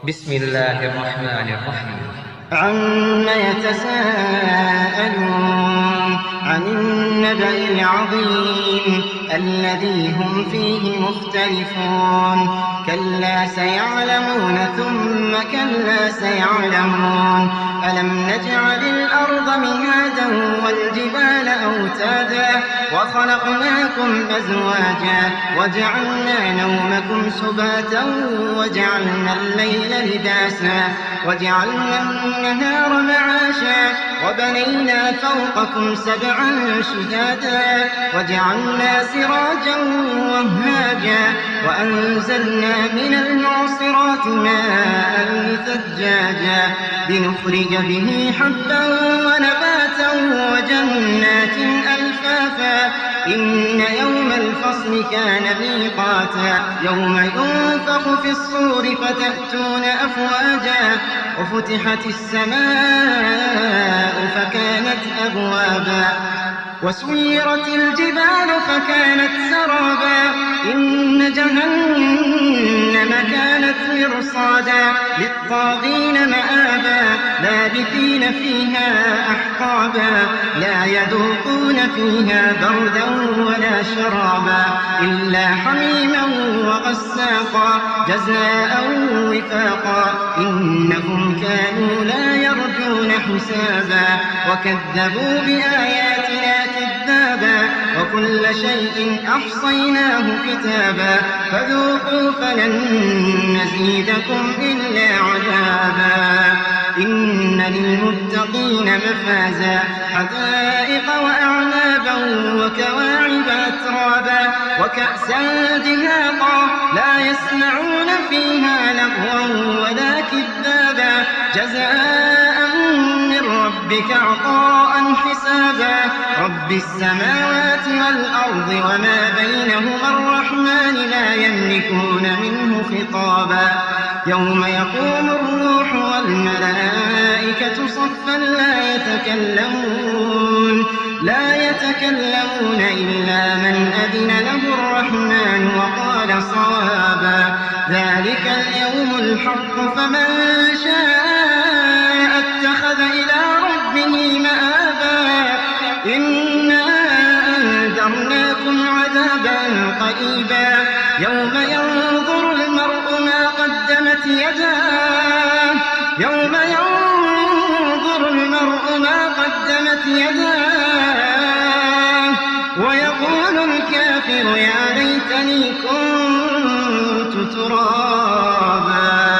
بسم الله الرحمن الرحيم. عم يتساءلون عن النبأ العظيم الذي هم فيه مختلفون كلا سيعلمون ثم كلا سيعلمون ألم نجعل الأرض مهادا والجبال أوتادا وخلقناكم أزواجا وجعلنا نومكم سباتا وجعلنا الليل لباسا وجعلنا النهار معاشا وبنينا فوقكم سبعا شدادا وجعلنا سراجا وهاجا وأنزلنا من المعصرات ماء ثجاجا لنخرج به حبا ونباتا وجنات ألفافا إن يوم الفصل كان ميقاتا يوم ينفخ في الصور فتأتون أفواجا وفتحت السماء فكانت أبوابا وسيرت الجبال فكانت سرابا إن جهنم كانت مرصادا للطاغين مآبا لابثين فيها أحقابا لا يذوقون فيها بردا ولا شرابا إلا حميما وغساقا جزاء وفاقا إنهم كانوا لا يرجون حسابا وكذبوا بآياتنا كذابا وكل شيء أحصيناه كتابا فذوقوا فلن نزيدكم إلا عذابا إن للمتقين مفازا حدائق وأعنابا وكواعب أترابا وكأسا دهاقا لا يسمعون فيها لغوا ولا كذابا جزاء من ربك عطاء حسابا رب السماوات والأرض وما بينهما الرحمن لا يملكون منه خطابا يوم يقوم الروح والملائكة صفا لا يتكلمون إلا من أذن له الرحمن وقال صوابا ذلك اليوم الحق فمن شاء اتخذ إلى ربه مآبا إنا أنذرناكم عذابا قريبا يوم ينظر المرء ما قدمت يداه ويقول الكافر يا ليتني كنت ترابا.